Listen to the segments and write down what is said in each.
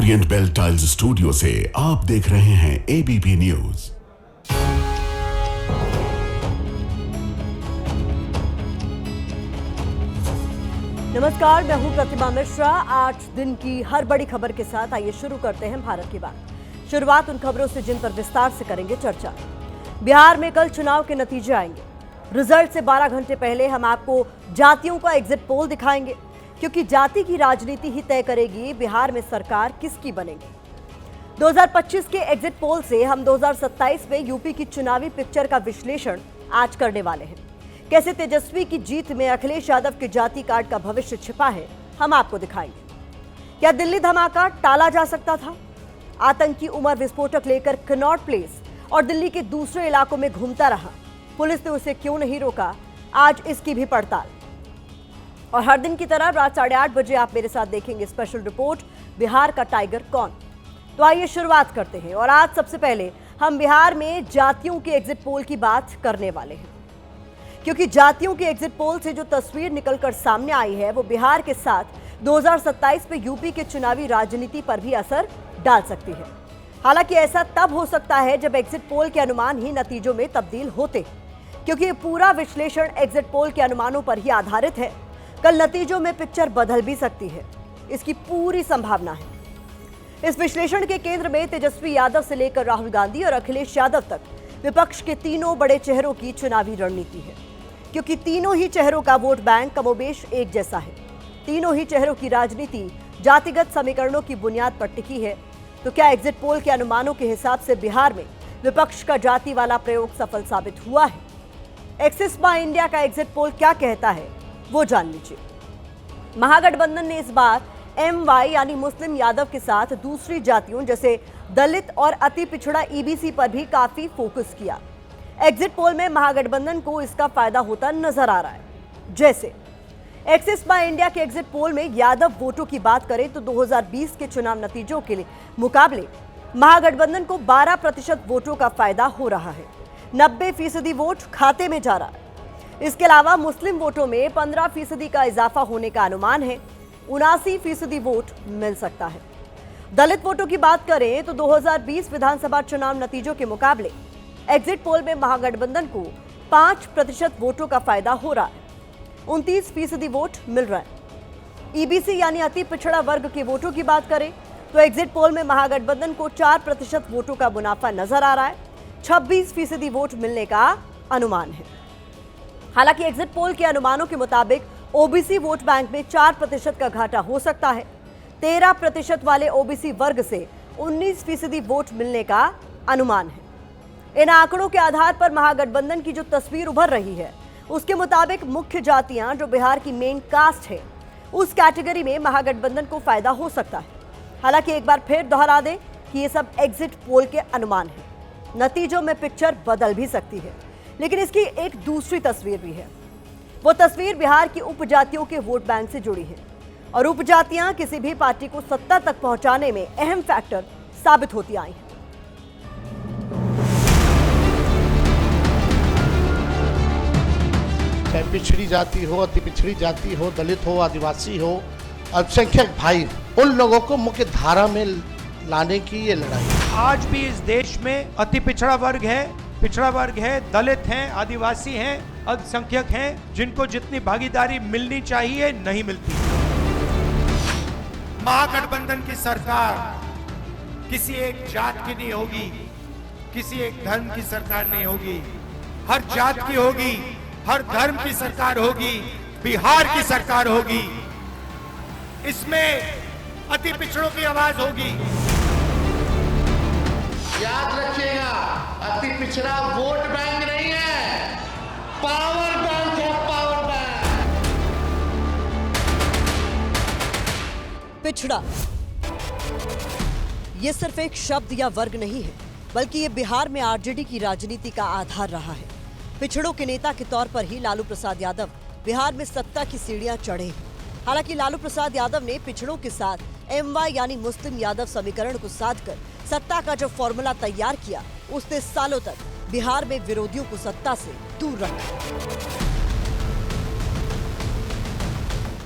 Orient bell tiles studio से आप देख रहे हैं एबीपी न्यूज। नमस्कार, मैं हूं प्रतिमा मिश्रा। 8 दिन की हर बड़ी खबर के साथ आइए शुरू करते हैं भारत की बात। शुरुआत उन खबरों से जिन पर विस्तार से करेंगे चर्चा। बिहार में कल चुनाव के नतीजे आएंगे। रिजल्ट से 12 घंटे पहले हम आपको जातियों का एग्जिट पोल दिखाएंगे, क्योंकि जाति की राजनीति ही तय करेगी बिहार में सरकार किसकी बनेगी। 2025 के एग्जिट पोल से हम 2027 में यूपी की चुनावी पिक्चर का विश्लेषण आज करने वाले हैं। कैसे तेजस्वी की जीत में अखिलेश यादव के जाति कार्ड का भविष्य छिपा है, हम आपको दिखाएंगे। क्या दिल्ली धमाका टाला जा सकता था? आतंकी उमर विस्फोटक लेकर कनॉट प्लेस और दिल्ली के दूसरे इलाकों में घूमता रहा, पुलिस ने उसे क्यों नहीं रोका? आज इसकी भी पड़ताल। और हर दिन की तरह रात 8:30 बजे आप मेरे साथ देखेंगे स्पेशल रिपोर्ट, बिहार का टाइगर कौन। तो आइए शुरुआत करते हैं। और आज सबसे पहले हम बिहार में जातियों के एग्जिट पोल की बात करने वाले हैं, क्योंकि जातियों के एग्जिट पोल से जो तस्वीर निकलकर सामने आई है वो बिहार के साथ 2027 में यूपी के चुनावी राजनीति पर भी असर डाल सकती है। हालांकि ऐसा तब हो सकता है जब एग्जिट पोल के अनुमान ही नतीजों में तब्दील होते, क्योंकि ये पूरा विश्लेषण एग्जिट पोल के अनुमानों पर ही आधारित है। कल नतीजों में पिक्चर बदल भी सकती है, इसकी पूरी संभावना है। इस विश्लेषण के केंद्र में तेजस्वी यादव से लेकर राहुल गांधी और अखिलेश यादव तक विपक्ष के तीनों बड़े चेहरों की चुनावी रणनीति है, क्योंकि तीनों ही चेहरों का वोट बैंक कमोबेश एक जैसा है। तीनों ही चेहरों की राजनीति जातिगत समीकरणों की बुनियाद पर टिकी है। तो क्या एग्जिट पोल के अनुमानों के हिसाब से बिहार में विपक्ष का जाति वाला प्रयोग सफल साबित हुआ है? एक्सिस बाय इंडिया का एग्जिट पोल क्या कहता है, वो जान लीजिए। महागठबंधन ने इस बार MY यानी मुस्लिम यादव के साथ दूसरी जातियों जैसे दलित और अति पिछड़ा EBC पर भी काफी फोकस किया। एग्जिट पोल में महागठबंधन को इसका फायदा होता नजर आ रहा है। जैसे एक्सिस बाय इंडिया के एग्जिट पोल में यादव वोटों की बात करें तो 2020 के चुनाव नतीजों के मुकाबले महागठबंधन को 12% वोटों का फायदा हो रहा है। 90% वोट खाते में जा रहा है। इसके अलावा मुस्लिम वोटों में 15% का इजाफा होने का अनुमान है। 79% वोट मिल सकता है। दलित वोटों की बात करें तो 2020 विधानसभा चुनाव नतीजों के मुकाबले एग्जिट पोल में महागठबंधन को 5% वोटों का फायदा हो रहा है। 29% वोट मिल रहा है। EBC यानी अति पिछड़ा वर्ग के वोटों की बात करें तो एग्जिट पोल में महागठबंधन को 4% वोटों का मुनाफा नजर आ रहा है। 26% वोट मिलने का अनुमान है। हालांकि एग्जिट पोल के अनुमानों के मुताबिक OBC वोट बैंक में 4% का घाटा हो सकता है। 13% वाले OBC वर्ग से 19% वोट मिलने का अनुमान है। इन आंकड़ों के आधार पर महागठबंधन की जो तस्वीर उभर रही है उसके मुताबिक मुख्य जातियां जो बिहार की मेन कास्ट है उस कैटेगरी में महागठबंधन को फायदा हो सकता है। हालांकि एक बार फिर दोहरा दें कि ये सब एग्जिट पोल के अनुमान है, नतीजों में पिक्चर बदल भी सकती है। लेकिन इसकी एक दूसरी तस्वीर भी है। वो तस्वीर बिहार की उपजातियों के वोट बैंक से जुड़ी है, और उपजातियां किसी भी पार्टी को सत्ता तक पहुंचाने में अहम फैक्टर साबित होती आई हैं। चाहे पिछड़ी जाति हो, अति पिछड़ी जाति हो, दलित हो, आदिवासी हो, अल्पसंख्यक भाई, उन लोगों को मुख्य धारा में लाने की ये लड़ाई है। आज भी इस देश में अति पिछड़ा वर्ग है, दलित हैं, आदिवासी हैं, अल्पसंख्यक हैं, जिनको जितनी भागीदारी मिलनी चाहिए नहीं मिलती। महागठबंधन की सरकार किसी एक जात की नहीं होगी, किसी एक धर्म की सरकार नहीं होगी, हर जात की होगी, हर धर्म की सरकार होगी, बिहार की सरकार होगी। इसमें अति पिछड़ों की आवाज होगी। याद रखिएगा, अति पिछड़ा वोट बैंक नहीं है, पावर बैंक है, पावर बैंक। पिछड़ा ये सिर्फ एक शब्द या वर्ग नहीं है, बल्कि ये बिहार में आरजेडी की राजनीति का आधार रहा है। पिछड़ों के नेता के तौर पर ही लालू प्रसाद यादव बिहार में सत्ता की सीढ़ियां चढ़े। हालांकि लालू प्रसाद यादव ने पिछड़ों के साथ MY यानी मुस्लिम यादव समीकरण को साधकर सत्ता का जो फॉर्मूला तैयार किया उसने सालों तक बिहार में विरोधियों को सत्ता से दूर रखा।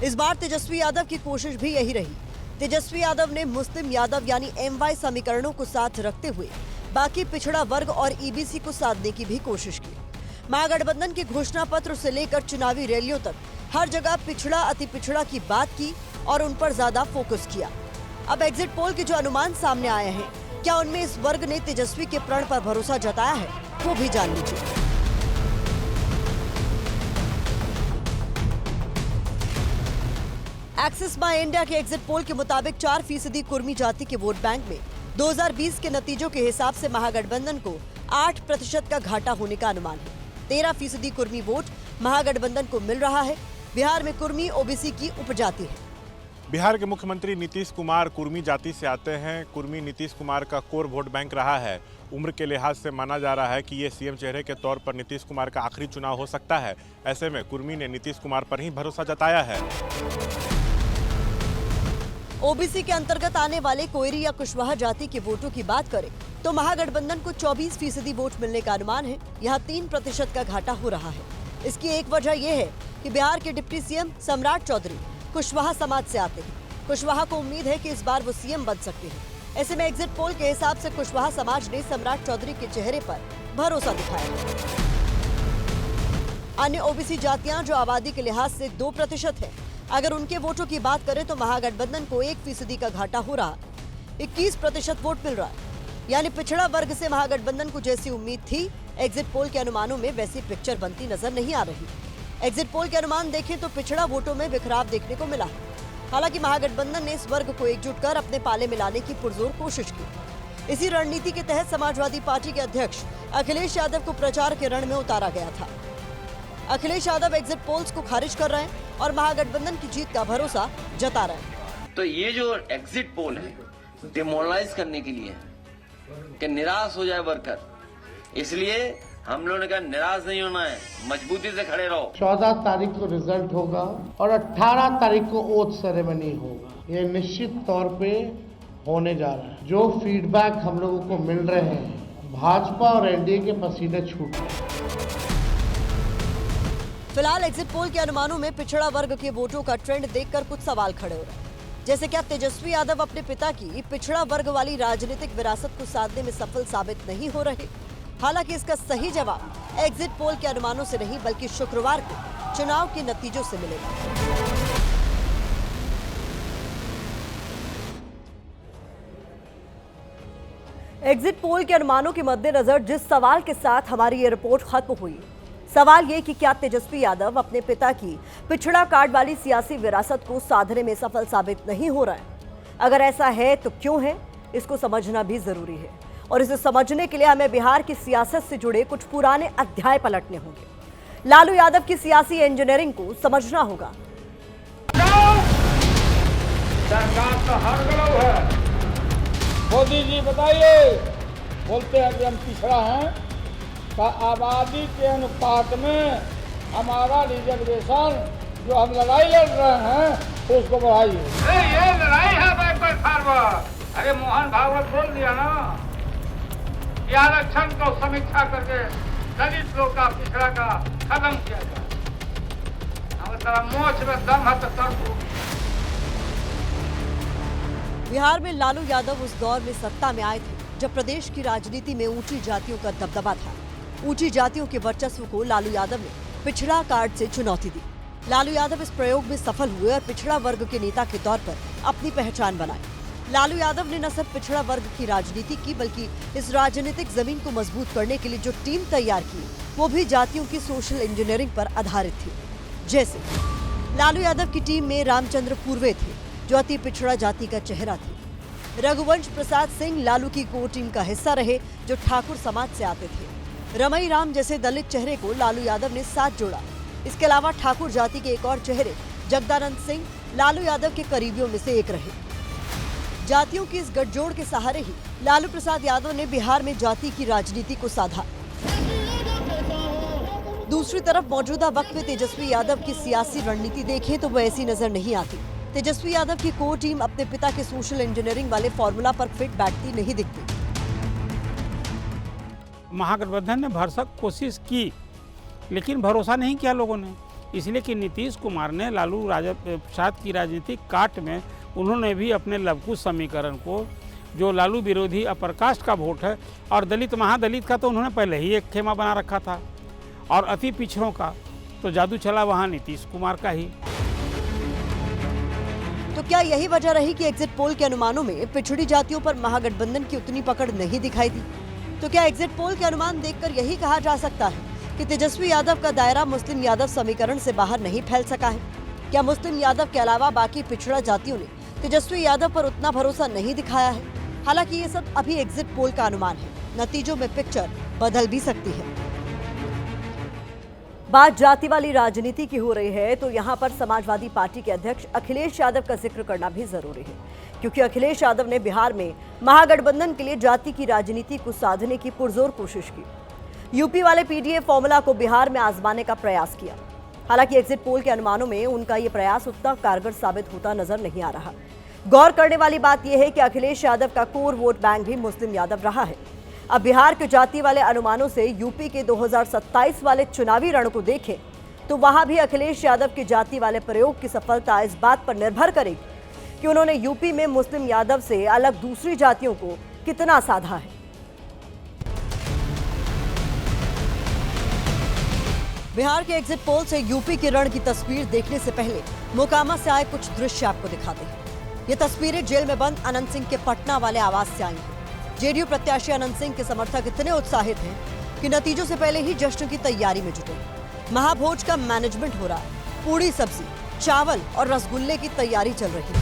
इस बार तेजस्वी यादव की कोशिश भी यही रही। तेजस्वी यादव ने मुस्लिम यादव यानी MY समीकरणों को साथ रखते हुए बाकी पिछड़ा वर्ग और EBC को साधने की भी कोशिश की। महागठबंधन के घोषणा पत्र से लेकर चुनावी रैलियों तक हर जगह पिछड़ा अति पिछड़ा की बात की और उन पर ज्यादा फोकस किया। अब एग्जिट पोल के जो अनुमान सामने आए हैं, क्या उनमें इस वर्ग ने तेजस्वी के प्रण पर भरोसा जताया है, वो भी जान लीजिए। एक्सिस माई इंडिया के एग्जिट पोल के मुताबिक 4% कुर्मी जाति के वोट बैंक में 2020 के नतीजों के हिसाब से महागठबंधन को 8% का घाटा होने का अनुमान है। 13% कुर्मी वोट महागठबंधन को मिल रहा है। बिहार में कुर्मी OBC की उपजाति है। बिहार के मुख्यमंत्री नीतीश कुमार कुर्मी जाति से आते हैं। कुर्मी नीतीश कुमार का कोर वोट बैंक रहा है। उम्र के लिहाज से माना जा रहा है कि ये सीएम चेहरे के तौर पर नीतीश कुमार का आखिरी चुनाव हो सकता है। ऐसे में कुर्मी ने नीतीश कुमार पर ही भरोसा जताया है। OBC के अंतर्गत आने वाले कोयरी या कुशवाहा जाति के वोटों की बात करें तो महागठबंधन को 24% वोट मिलने का अनुमान है। यहाँ 3% का घाटा हो रहा है। इसकी एक वजह यह है कि बिहार के डिप्टी सीएम सम्राट चौधरी कुशवाहा समाज से आते हैं। कुशवाहा को उम्मीद है कि इस बार वो सीएम बन सकते हैं। ऐसे में एग्जिट पोल के हिसाब से कुशवाहा समाज ने सम्राट चौधरी के चेहरे पर भरोसा दिखाया है। अन्य OBC जातियां जो आबादी के लिहाज से 2% है, अगर उनके वोटों की बात करें तो महागठबंधन को 1% का घाटा हो रहा। 21% वोट मिल रहा है। यानी पिछड़ा वर्ग से महागठबंधन को जैसी उम्मीद थी, एग्जिट पोल के अनुमानों में वैसी पिक्चर बनती नजर नहीं आ रही। एग्जिट पोल के अनुमान देखें तो पिछड़ा वोटों में बिखराव देखने को मिला है। हालांकि महागठबंधन ने इस वर्ग को एकजुट कर अपने पाले में लाने की पुरजोर कोशिश की। इसी रणनीति के तहत समाजवादी पार्टी के अध्यक्ष अखिलेश यादव को प्रचार के रण में उतारा गया था। अखिलेश यादव एग्जिट पोल्स को खारिज कर रहे हैं और महागठबंधन की जीत का भरोसा जता रहे हैं। तो ये जो एग्जिट पोल है, डिमोरलाइज करने के लिए कि निराश हो जाए वर्कर, इसलिए हम लोगों ने कहा निराश नहीं होना है, मजबूती से खड़े रहो। 14 तारीख को रिजल्ट होगा और 18 तारीख को ओथ सेरेमनी होगा। ये निश्चित तौर पे होने जा रहा है। जो फीडबैक हम लोगों को मिल रहे हैं, भाजपा और NDA के पसीने छूट रहे। फिलहाल एग्जिट पोल के अनुमानों में पिछड़ा वर्ग के वोटों का ट्रेंड देखकर कुछ सवाल खड़े हो रहे हैं। जैसे क्या तेजस्वी यादव अपने पिता की पिछड़ा वर्ग वाली राजनीतिक विरासत को साधने में सफल साबित नहीं हो रहे? हालांकि इसका सही जवाब एग्जिट पोल के अनुमानों से नहीं बल्कि शुक्रवार को चुनाव के नतीजों से मिलेगा। एग्जिट पोल के अनुमानों के मद्देनजर जिस सवाल के साथ हमारी ये रिपोर्ट खत्म हुई, सवाल ये कि क्या तेजस्वी यादव अपने पिता की पिछड़ा कार्ड वाली सियासी विरासत को साधने में सफल साबित नहीं हो रहा है? अगर ऐसा है तो क्यों है, इसको समझना भी जरूरी है। और इसे समझने के लिए हमें बिहार की सियासत से जुड़े कुछ पुराने अध्याय पलटने होंगे। लालू यादव की सियासी इंजीनियरिंग को समझना होगा। सरकार तो हर गलत है। मोदी जी बताइए, बोलते हैं कि हम पिछड़ा हैं, का आबादी के अनुपात में हमारा रिजर्वेशन जो हम लड़ाई लड़ रहे हैं उसको बढ़ाइए। ये लड़ाई है बैकवर्ड फॉरवर्ड। अरे मोहन भागवत बोल दिया ना कि आरक्षण को समीक्षा करके दलित लोग का पिछड़ा का खत्म किया जाए। हमारा मोच में दम है तो कर दो। बिहार में लालू यादव उस दौर में सत्ता में आए थे जब प्रदेश की राजनीति में ऊंची जातियों का दबदबा था। ऊंची जातियों के वर्चस्व को लालू यादव ने पिछड़ा कार्ड से चुनौती दी। लालू यादव इस प्रयोग में सफल हुए और पिछड़ा वर्ग के नेता के तौर पर अपनी पहचान बनाई। लालू यादव ने न सिर्फ पिछड़ा वर्ग की राजनीति की बल्कि इस राजनीतिक जमीन को मजबूत करने के लिए जो टीम तैयार की वो भी जातियों की सोशल इंजीनियरिंग पर आधारित थी। जैसे लालू यादव की टीम में रामचंद्र पूर्वे थे जो अति पिछड़ा जाति का चेहरा थे। रघुवंश प्रसाद सिंह लालू की कोर टीम का हिस्सा रहे जो ठाकुर समाज से आते थे। रमई राम जैसे दलित चेहरे को लालू यादव ने साथ जोड़ा। इसके अलावा ठाकुर जाति के एक और चेहरे जगदानंद सिंह लालू यादव के करीबियों में से एक रहे। जातियों की इस गठजोड़ के सहारे ही लालू प्रसाद यादव ने बिहार में जाति की राजनीति को साधा। दूसरी तरफ मौजूदा वक्त में तेजस्वी यादव की सियासी रणनीति देखें तो वो ऐसी नजर नहीं आती। तेजस्वी यादव की कोर टीम अपने पिता के सोशल इंजीनियरिंग वाले फॉर्मूला पर फिट बैठती नहीं दिखती। महागठबंधन ने भरसक कोशिश की लेकिन भरोसा नहीं किया लोगों ने, इसलिए कि नीतीश कुमार ने लालू प्रसाद की राजनीतिक काट में उन्होंने भी अपने लवकुश समीकरण को, जो लालू विरोधी अपर कास्ट का वोट है और दलित महादलित का, तो उन्होंने पहले ही एक खेमा बना रखा था, और अति पिछड़ों का तो जादू चला वहाँ नीतीश कुमार का ही। तो क्या यही वजह रही कि एग्जिट पोल के अनुमानों में पिछड़ी जातियों पर महागठबंधन की उतनी पकड़ नहीं दिखाई दी? तो क्या एग्जिट पोल के अनुमान देखकर यही कहा जा सकता है कि तेजस्वी यादव का दायरा मुस्लिम यादव समीकरण से बाहर नहीं फैल सका है? क्या मुस्लिम यादव के अलावा बाकी पिछड़ा जातियों ने तेजस्वी यादव पर उतना भरोसा नहीं दिखाया है? हालांकि ये सब अभी एग्जिट पोल का अनुमान है, नतीजों में पिक्चर बदल भी सकती है। बात जाति वाली राजनीति की हो रही है तो यहाँ पर समाजवादी पार्टी के अध्यक्ष अखिलेश यादव का जिक्र करना भी जरूरी है, क्योंकि अखिलेश यादव ने बिहार में महागठबंधन के लिए जाति की राजनीति को साधने की पुरजोर कोशिश की। यूपी वाले पीडीए फॉर्मूला को बिहार में आजमाने का प्रयास किया। हालांकि एग्जिट पोल के अनुमानों में उनका ये प्रयास उतना कारगर साबित होता नजर नहीं आ रहा। गौर करने वाली बात यह है कि अखिलेश यादव का कोर वोट बैंक भी मुस्लिम यादव रहा है। अब बिहार के जाति वाले अनुमानों से यूपी के 2027 वाले चुनावी रण को देखें तो वहां भी अखिलेश यादव के जाति वाले प्रयोग की सफलता इस बात पर निर्भर करेगी कि उन्होंने यूपी में मुस्लिम यादव से अलग दूसरी जातियों को कितना साधा है। बिहार के एग्जिट पोल से यूपी के रण की तस्वीर देखने से पहले मोकामा से आए कुछ दृश्य आपको दिखाते हैं। ये तस्वीरें जेल में बंद अनंत सिंह के पटना वाले आवास से आई हैं। जेडीयू प्रत्याशी अनंत सिंह के समर्थक इतने उत्साहित हैं कि नतीजों से पहले ही जश्न की तैयारी में जुटे। महाभोज का मैनेजमेंट हो रहा है, पूड़ी सब्जी, चावल और रसगुल्ले की तैयारी चल रही है।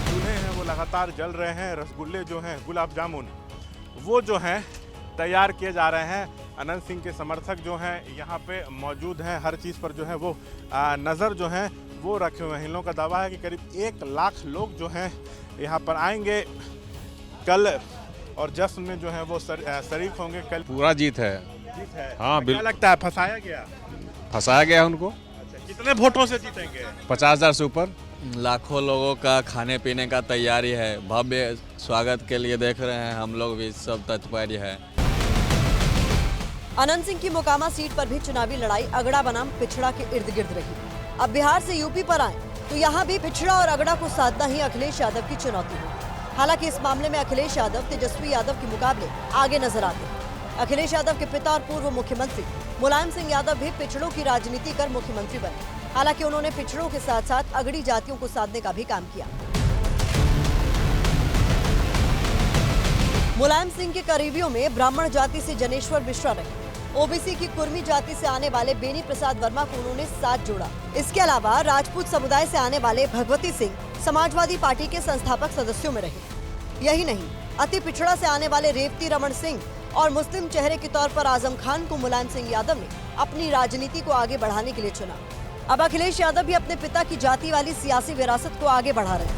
चूल्हे हैं वो लगातार जल रहे हैं। रसगुल्ले जो हैं, गुलाब जामुन, वो जो हैं तैयार किए जा रहे हैं। अनंत सिंह के समर्थक जो हैं यहाँ पे मौजूद हैं। हर चीज़ पर जो है वो नज़र जो है वो रखे हुए हैं। इन लोगों का दावा है कि करीब 1 लाख लोग जो हैं यहाँ पर आएंगे कल, और जश्न में जो है वो शरीक होंगे कल। पूरा जीत है। जीत है। हाँ, क्या लगता है फंसाया गया उनको। अच्छा, कितने वोटों से जीतेंगे? 50,000 से ऊपर। लाखों लोगों का खाने पीने का तैयारी है। भव्य स्वागत के लिए देख रहे हैं हम लोग भी, सब तत्पर है। अनंत सिंह की मोकामा सीट पर भी चुनावी लड़ाई अगड़ा बनाम पिछड़ा के इर्द गिर्द रही। अब बिहार से यूपी पर आए तो यहाँ भी पिछड़ा और अगड़ा को साधना ही अखिलेश यादव की चुनौती है। हालांकि इस मामले में अखिलेश यादव तेजस्वी यादव के मुकाबले आगे नजर आते हैं। अखिलेश यादव के पिता और पूर्व मुख्यमंत्री मुलायम सिंह यादव भी पिछड़ों की राजनीति कर मुख्यमंत्री बने। हालांकि उन्होंने पिछड़ों के साथ साथ अगड़ी जातियों को साधने का भी काम किया। मुलायम सिंह के करीबियों में ब्राह्मण जाति से जनेश्वर मिश्रा रहे। ओबीसी की कुर्मी जाति से आने वाले बेनी प्रसाद वर्मा को उन्होंने साथ जोड़ा। इसके अलावा राजपूत समुदाय से आने वाले भगवती सिंह समाजवादी पार्टी के संस्थापक सदस्यों में रहे। यही नहीं, अति पिछड़ा से आने वाले रेवती रमन सिंह और मुस्लिम चेहरे के तौर पर आजम खान को मुलायम सिंह यादव ने अपनी राजनीति को आगे बढ़ाने के लिए चुना। अब अखिलेश यादव भी अपने पिता की जाति वाली सियासी विरासत को आगे बढ़ा रहे हैं।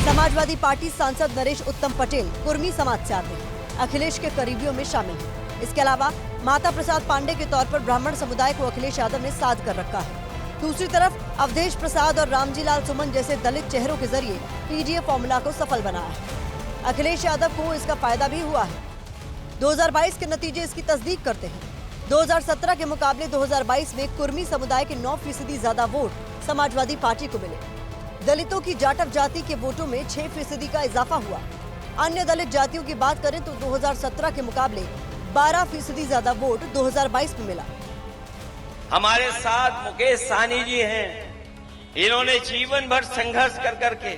समाजवादी पार्टी सांसद नरेश उत्तम पटेल कुर्मी समाज से आते हैं, अखिलेश के करीबियों में शामिल हैं। इसके अलावा माता प्रसाद पांडे के तौर पर ब्राह्मण समुदाय को अखिलेश यादव ने साध कर रखा है। दूसरी तरफ अवधेश प्रसाद और रामजी लाल सुमन जैसे दलित चेहरों के जरिए पीडीए फॉर्मूला को सफल बनाया है। अखिलेश यादव को इसका फायदा भी हुआ है। 2022 के नतीजे इसकी तस्दीक करते हैं। 2017 के मुकाबले 2022 में कुर्मी समुदाय के 9% ज्यादा वोट समाजवादी पार्टी को मिले। दलितों की जाटव जाति के वोटों में 6% का इजाफा हुआ। अन्य दलित जातियों की बात करें तो 2017 के मुकाबले 12% ज्यादा वोट 2022 में मिला। हमारे साथ मुकेश सहनी जी हैं। इन्होंने जीवन भर संघर्ष कर करके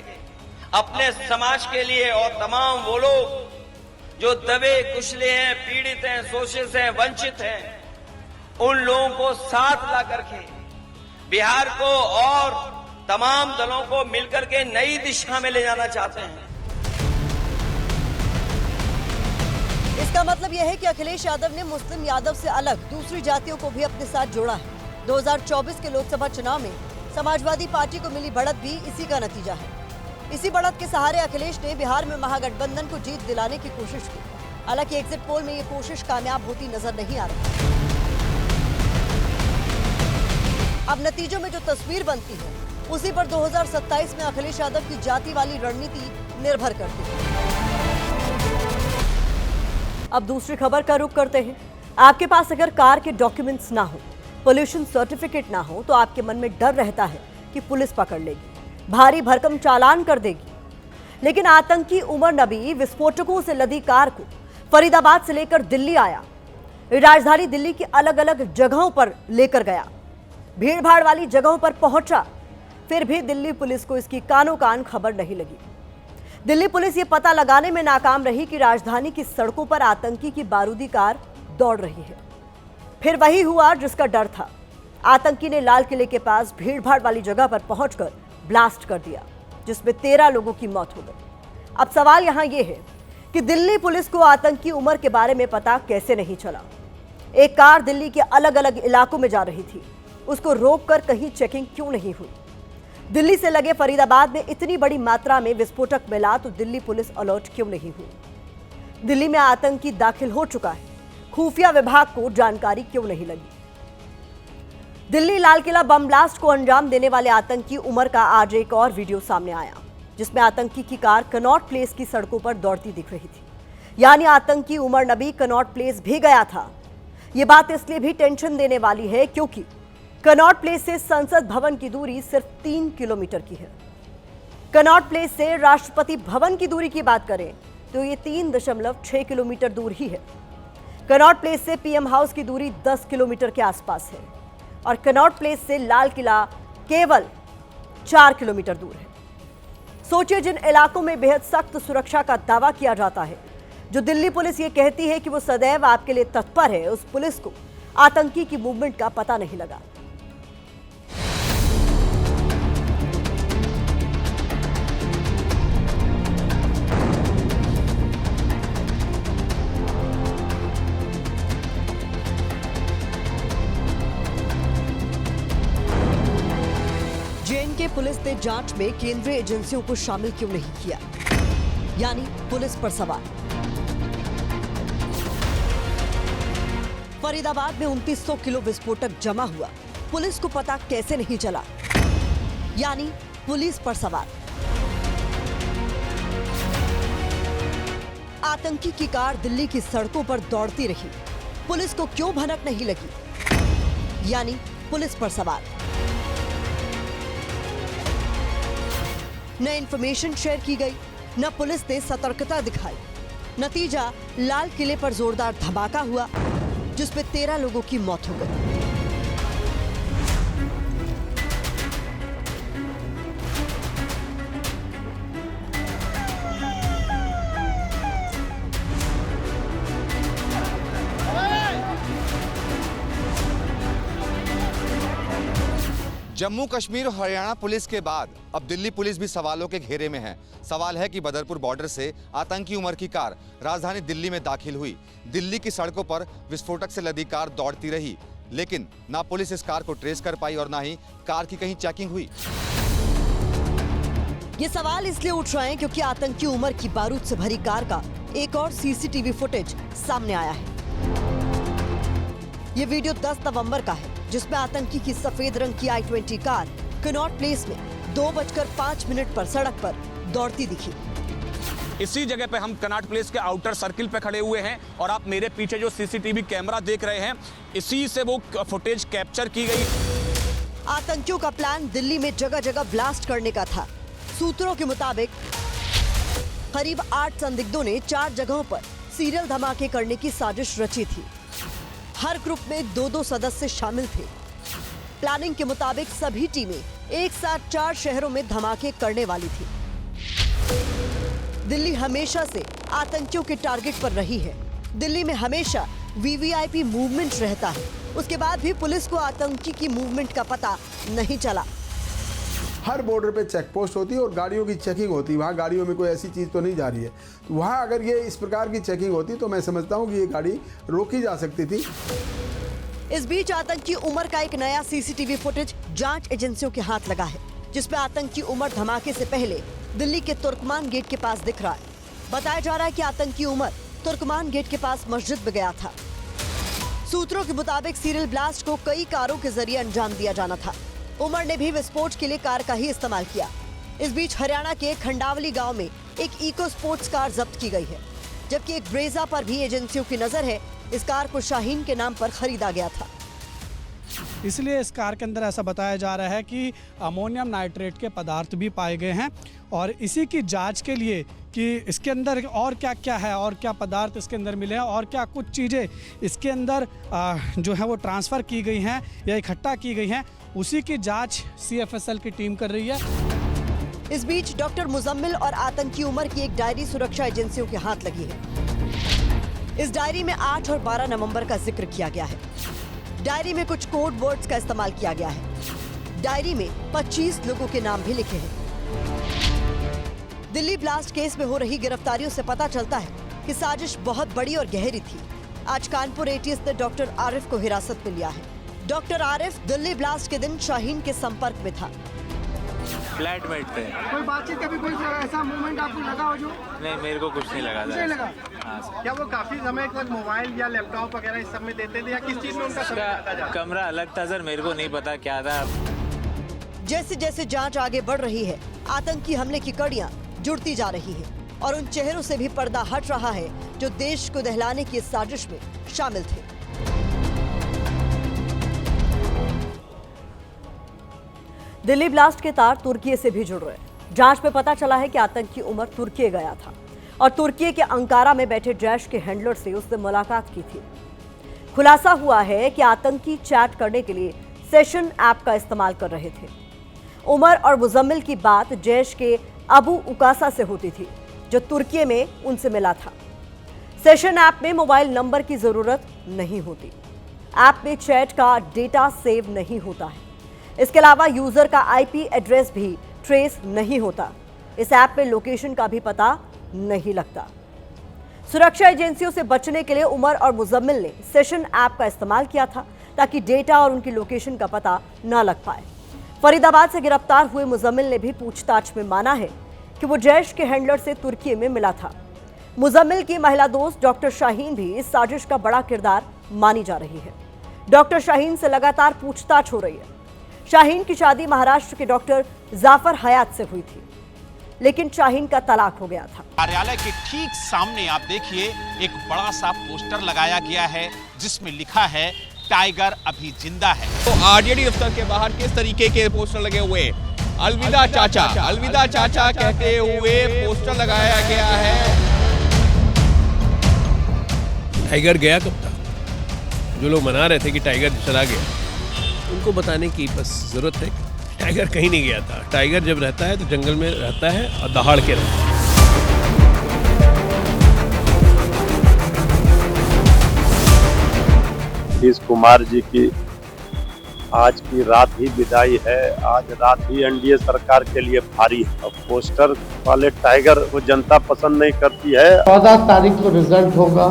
अपने समाज के लिए और तमाम वो लोग जो दबे कुचले हैं, पीड़ित हैं, शोषित हैं, वंचित हैं, उन लोगों को साथ ला करके बिहार को और तमाम दलों को मिलकर के नई दिशा में ले जाना चाहते हैं। इसका मतलब यह है कि अखिलेश यादव ने मुस्लिम यादव से अलग दूसरी जातियों को भी अपने साथ जोड़ा है। 2024 के लोकसभा चुनाव में समाजवादी पार्टी को मिली बढ़त भी इसी का नतीजा है। इसी बढ़त के सहारे अखिलेश ने बिहार में महागठबंधन को जीत दिलाने की कोशिश की। हालांकि एग्जिट पोल में ये कोशिश कामयाब होती नजर नहीं आ रही। अब नतीजों में जो तस्वीर बनती है उसी पर 2027 में अखिलेश यादव की जाति वाली रणनीति निर्भर करती है। अब दूसरी खबर का रुख करते हैं। आपके पास अगर कार के डॉक्यूमेंट्स ना हो पोल्यूशन सर्टिफिकेट ना हो तो आपके मन में डर रहता है कि पुलिस पकड़ लेगी, भारी भरकम चालान कर देगी। लेकिन आतंकी उमर नबी विस्फोटकों से लदी कार को फरीदाबाद से लेकर दिल्ली आया, राजधानी दिल्ली की अलग अलग जगहों पर लेकर गया, भीड़ भाड़ वाली जगहों पर पहुंचा। फिर भी दिल्ली पुलिस को इसकी कानो कान खबर नहीं लगी। दिल्ली पुलिस ये पता लगाने में नाकाम रही कि राजधानी की सड़कों पर आतंकी की बारूदी कार दौड़ रही है। फिर वही हुआ जिसका डर था। आतंकी ने लाल किले के पास भीड़ भाड़ वाली जगह पर पहुंचकर ब्लास्ट कर दिया, जिसमें 13 लोगों की मौत हो गई। अब सवाल यहां यह है कि दिल्ली पुलिस को आतंकी उमर के बारे में पता कैसे नहीं चला। एक कार दिल्ली के अलग अलग इलाकों में जा रही थी, उसको रोककर कहीं चेकिंग क्यों नहीं हुई? दिल्ली से लगे फरीदाबाद में इतनी बड़ी मात्रा में विस्फोटक मिला तो दिल्ली पुलिस अलर्ट क्यों नहीं हुई? दिल्ली में आतंकी दाखिल हो चुका है, खुफिया विभाग को जानकारी क्यों नहीं लगी? दिल्ली लाल किला बम ब्लास्ट को अंजाम देने वाले आतंकी उमर का आज एक और वीडियो सामने आया, जिसमें आतंकी की कार कनॉट प्लेस की सड़कों पर दौड़ती दिख रही थी। यानी आतंकी उमर नबी कनॉट प्लेस भी गया था। यह बात इसलिए भी टेंशन देने वाली है क्योंकि कनॉट प्लेस से संसद भवन की दूरी सिर्फ 3 किलोमीटर की है। कनॉट प्लेस से राष्ट्रपति भवन की दूरी की बात करें तो ये 3.6 किलोमीटर दूर ही है। कनॉट प्लेस से पीएम हाउस की दूरी 10 किलोमीटर के आसपास है और कनॉट प्लेस से लाल किला केवल 4 किलोमीटर दूर है। सोचिए, जिन इलाकों में बेहद सख्त सुरक्षा का दावा किया जाता है, जो दिल्ली पुलिस ये कहती है कि वो सदैव आपके लिए तत्पर है, उस पुलिस को आतंकी की मूवमेंट का पता नहीं लगा। जेएनके पुलिस ने जांच में केंद्रीय एजेंसियों को शामिल क्यों नहीं किया? यानी पुलिस पर सवाल। फरीदाबाद में 2900 किलो विस्फोटक जमा हुआ, पुलिस को पता कैसे नहीं चला? यानी पुलिस पर सवाल। आतंकी की कार दिल्ली की सड़कों पर दौड़ती रही, पुलिस को क्यों भनक नहीं लगी? यानी पुलिस पर सवाल। न इंफॉर्मेशन शेयर की गई, न पुलिस ने सतर्कता दिखाई। नतीजा, लाल किले पर जोरदार धमाका हुआ, जिसमें 13 लोगों की मौत हो गई। जम्मू कश्मीर और हरियाणा पुलिस के बाद अब दिल्ली पुलिस भी सवालों के घेरे में है। सवाल है कि बदरपुर बॉर्डर से आतंकी उमर की कार राजधानी दिल्ली में दाखिल हुई। दिल्ली की सड़कों पर विस्फोटक से लदी कार दौड़ती रही, लेकिन ना पुलिस इस कार को ट्रेस कर पाई और ना ही कार की कहीं चेकिंग हुई। ये सवाल इसलिए उठ रहे हैं क्योंकि आतंकी उमर की बारूद से भरी कार का एक और सीसीटीवी फुटेज सामने आया है। ये वीडियो 10 नवंबर का है, जिसमें आतंकी की सफेद रंग की i20 कार कनॉट प्लेस में 2:05 पर सड़क पर दौड़ती दिखी। इसी जगह पे हम कनॉट प्लेस के आउटर सर्किल पे खड़े हुए हैं और आप मेरे पीछे जो सीसीटीवी कैमरा देख रहे हैं, इसी से वो फुटेज कैप्चर की गई। आतंकियों का प्लान दिल्ली में जगह जगह ब्लास्ट करने का था। सूत्रों के मुताबिक करीब 8 संदिग्धों ने 4 जगहों पर सीरियल धमाके करने की साजिश रची थी। हर ग्रुप में 2-2 सदस्य शामिल थे। प्लानिंग के मुताबिक सभी टीमें एक साथ 4 शहरों में धमाके करने वाली थी। दिल्ली हमेशा से आतंकियों के टारगेट पर रही है। दिल्ली में हमेशा वीवीआईपी मूवमेंट रहता है। उसके बाद भी पुलिस को आतंकी की मूवमेंट का पता नहीं चला। हर बॉर्डर पे चेक पोस्ट होती है और गाड़ियों की चेकिंग होती है। वहाँ गाड़ियों में कोई ऐसी चीज़ तो नहीं जा रही है, तो वहाँ अगर ये इस प्रकार की चेकिंग होती तो मैं समझता हूँ कि ये गाड़ी रोकी जा सकती थी। इस बीच आतंकी उमर का एक नया सीसीटीवी फुटेज जांच एजेंसियों के हाथ लगा है, जिसमें आतंकी उमर धमाके से पहले दिल्ली के तुर्कमान गेट के पास दिख रहा है। बताया जा रहा है कि आतंकी उमर तुर्कमान गेट के पास मस्जिद में गया था। सूत्रों के मुताबिक सीरियल ब्लास्ट को कई कारों के जरिए अंजाम दिया जाना था। उमर ने भी विस्फोट के लिए कार का ही इस्तेमाल किया। इस बीच हरियाणा के खंडावली गांव में एक इको स्पोर्ट्स कार जब्त की गई है, जबकि एक ब्रेजा पर भी एजेंसियों की नजर है। इस कार को शाहीन के नाम पर खरीदा गया था। इसलिए इस कार के अंदर ऐसा बताया जा रहा है कि अमोनियम नाइट्रेट के पदार्थ भी पाए गए हैं और इसी की जांच के लिए कि इसके अंदर और क्या क्या है और क्या पदार्थ इसके अंदर मिले हैं और क्या कुछ चीज़ें इसके अंदर जो है वो ट्रांसफ़र की गई हैं या इकट्ठा की गई हैं, उसी की जांच CFSL की टीम कर रही है। इस बीच डॉक्टर मुजम्मिल और आतंकी उमर की एक डायरी सुरक्षा एजेंसियों के हाथ लगी है। इस डायरी में 8 और 12 नवंबर का जिक्र किया गया है। डायरी में कुछ कोड वर्ड्स का इस्तेमाल किया गया है। डायरी में 25 लोगों के नाम भी लिखे हैं। दिल्ली ब्लास्ट केस में हो रही गिरफ्तारियों से पता चलता है कि साजिश बहुत बड़ी और गहरी थी। आज कानपुर ATS ने डॉक्टर आरिफ को हिरासत में लिया है। डॉक्टर आरिफ दिल्ली ब्लास्ट के दिन शाहीन के संपर्क में था। फ्लैटमेट थे। कोई बातचीत कभी कोई ऐसा मूवमेंट आपको लगा हो जो? नहीं, मेरे को कुछ नहीं लगा। नहीं लगा। हाँ। क्या वो काफी समय तक मोबाइल या लैपटॉप वगैरह इस सब में देते थे या किस चीज में उनका समय जाता था? कमरा अलग था सर, मेरे को नहीं पता क्या था। जैसे जैसे जांच आगे बढ़ रही है, आतंकी हमले की कड़ियां जुड़ती जा रही है और उन चेहरों से भी पर्दा हट रहा है जो देश को दहलाने की इस साजिश में शामिल थे। दिल्ली ब्लास्ट के तार तुर्की से भी जुड़ रहे हैं। जांच में पता चला है कि आतंकी उमर तुर्की गया था और तुर्की के अंकारा में बैठे जैश के हैंडलर से उसने मुलाकात की थी। खुलासा हुआ है कि आतंकी चैट करने के लिए सेशन ऐप का इस्तेमाल कर रहे थे। उमर और मुजम्मिल की बात जैश के अबू उकासा से होती थी, जो तुर्की में उनसे मिला था। सेशन ऐप में मोबाइल नंबर की जरूरत नहीं होती। ऐप में चैट का डेटा सेव नहीं होता है। इसके अलावा यूजर का IP एड्रेस भी ट्रेस नहीं होता। इस ऐप में लोकेशन का भी पता नहीं लगता। सुरक्षा एजेंसियों से बचने के लिए उमर और मुजम्मिल ने सेशन ऐप का इस्तेमाल किया था ताकि डेटा और उनकी लोकेशन का पता न लग पाए। फरीदाबाद से गिरफ्तार हुए मुजम्मिल ने भी पूछताछ में माना है कि वो जैश के हैंडलर से तुर्की में मिला था। मुजम्मिल की महिला दोस्त डॉक्टर शाहीन भी इस साजिश का बड़ा किरदार मानी जा रही है। डॉक्टर शाहीन से लगातार पूछताछ हो रही है। शाहीन की शादी महाराष्ट्र के डॉक्टर जाफर हयात से हुई थी, लेकिन शाहीन का तलाक हो गया था। कार्यालय के ठीक सामने आप देखिए एक बड़ा सा पोस्टर लगाया गया है जिसमें लिखा है टाइगर अभी जिंदा है। तो RJD दफ्तर के बाहर किस तरीके के पोस्टर लगे हुए, अलविदा चाचा कहते हुए पोस्टर लगाया गया है। टाइगर गया कब था? जो लोग मना रहे थे कि टाइगर चला गया, उनको बताने की बस जरूरत है। टाइगर कहीं नहीं गया था। टाइगर जब रहता है तो जंगल में रहता है और दहाड़ के रहता है। नीतीश कुमार जी की आज की रात ही विदाई है। आज रात ही NDA सरकार के लिए भारी है। और पोस्टर वाले टाइगर को जनता पसंद नहीं करती है। 14 तारीख को रिजल्ट होगा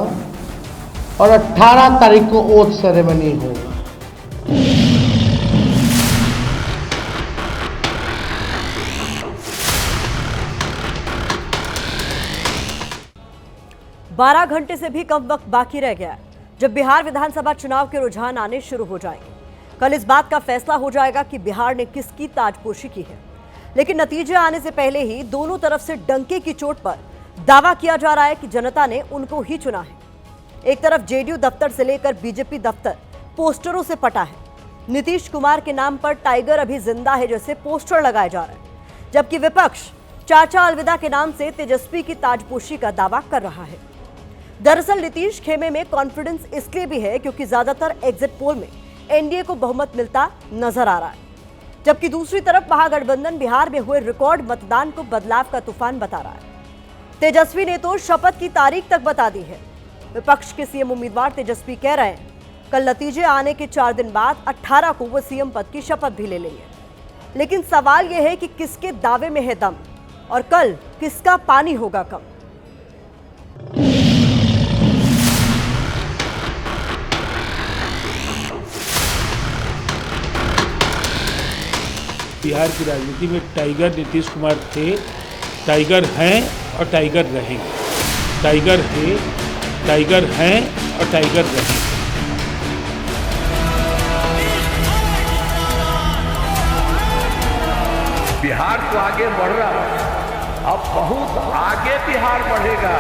और 18 तारीख को ओथ सेरेमनी होगा। 12 घंटे से भी कम वक्त बाकी रह गया है जब बिहार विधानसभा चुनाव के रुझान आने शुरू हो जाएंगे। कल इस बात का फैसला हो जाएगा कि बिहार ने किसकी ताजपोशी की है। लेकिन नतीजे आने से पहले ही दोनों तरफ से डंके की चोट पर दावा किया जा रहा है कि जनता ने उनको ही चुना है। एक तरफ JDU दफ्तर से लेकर BJP दफ्तर पोस्टरों से पटा है। नीतीश कुमार के नाम पर टाइगर अभी जिंदा है जैसे पोस्टर लगाए जा रहे हैं, जबकि विपक्ष चाचा अलविदा के नाम से तेजस्वी की ताजपोशी का दावा कर रहा है। दरअसल नीतीश खेमे में कॉन्फिडेंस इसलिए भी है क्योंकि ज्यादातर एग्जिट पोल में NDA को बहुमत मिलता नजर आ रहा है, जबकि दूसरी तरफ महागठबंधन बिहार में हुए रिकॉर्ड मतदान को बदलाव का तूफान बता रहा है। तेजस्वी ने तो शपथ की तारीख तक बता दी है। विपक्ष के CM उम्मीदवार तेजस्वी कह रहे हैं कल नतीजे आने के 4 दिन बाद 18 को वो CM पद की शपथ भी ले लेंगे। लेकिन सवाल यह है कि किसके दावे में है दम और कल किसका पानी होगा कम। बिहार की राजनीति में टाइगर नीतीश कुमार थे, टाइगर हैं और टाइगर रहेंगे। टाइगर है, टाइगर हैं और टाइगर रहेंगे। बिहार तो आगे बढ़ रहा है, अब बहुत आगे बिहार बढ़ेगा।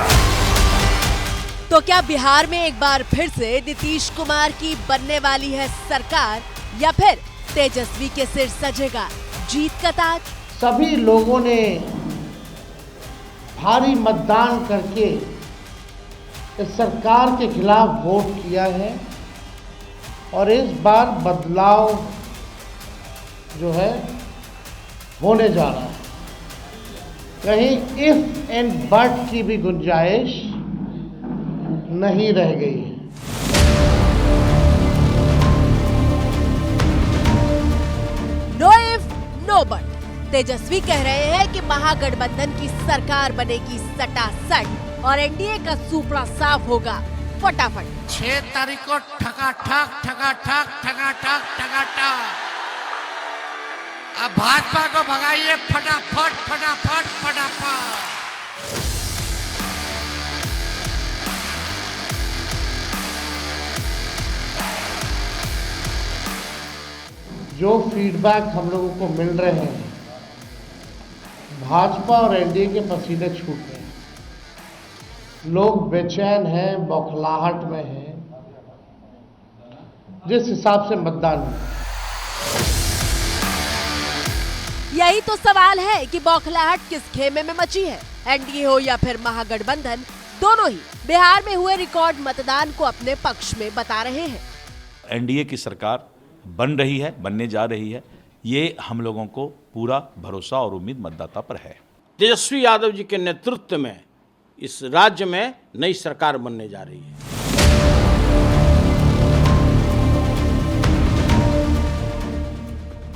तो क्या बिहार में एक बार फिर से नीतीश कुमार की बनने वाली है सरकार? या फिर तेजस्वी के सिर सजेगा जीत का ताज? सभी लोगों ने भारी मतदान करके इस सरकार के खिलाफ वोट किया है और इस बार बदलाव जो है होने जा रहा है। कहीं इफ एंड बट की भी गुंजाइश नहीं रह गई है। No if no but. Tejashwi कह रहे हैं कि महागठबंधन की सरकार बनेगी सटासट और एनडीए का सूपड़ा साफ होगा फटाफट। 6 तारीख को ठका ठक। अब भाजपा को भगाइए फटाफट। जो फीडबैक हम लोगों को मिल रहे हैं, भाजपा और एनडीए के पसीने छूट रहे हैं। लोग बेचैन हैं, बौखलाहट में हैं, जिस हिसाब से मतदान हुआ। यही तो सवाल है कि बौखलाहट किस खेमे में मची है। एनडीए हो या फिर महागठबंधन, दोनों ही बिहार में हुए रिकॉर्ड मतदान को अपने पक्ष में बता रहे हैं। एनडीए की सरकार बन रही है, बनने जा रही है, ये हम लोगों को पूरा भरोसा और उम्मीद मतदाता पर है। तेजस्वी यादव जी के नेतृत्व में इस राज्य में नई सरकार बनने जा रही है।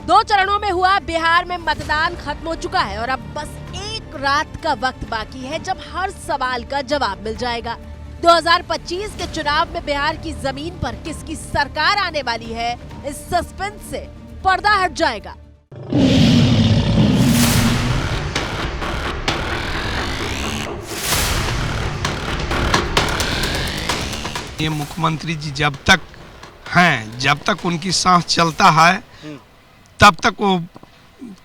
दो चरणों में हुआ बिहार में मतदान खत्म हो चुका है और अब बस एक रात का वक्त बाकी है जब हर सवाल का जवाब मिल जाएगा। 2025 के चुनाव में बिहार की जमीन पर किसकी सरकार आने वाली है, इस सस्पेंस से पर्दा हट जाएगा। ये मुख्यमंत्री जी जब तक हैं, जब तक उनकी सांस चलता है, तब तक वो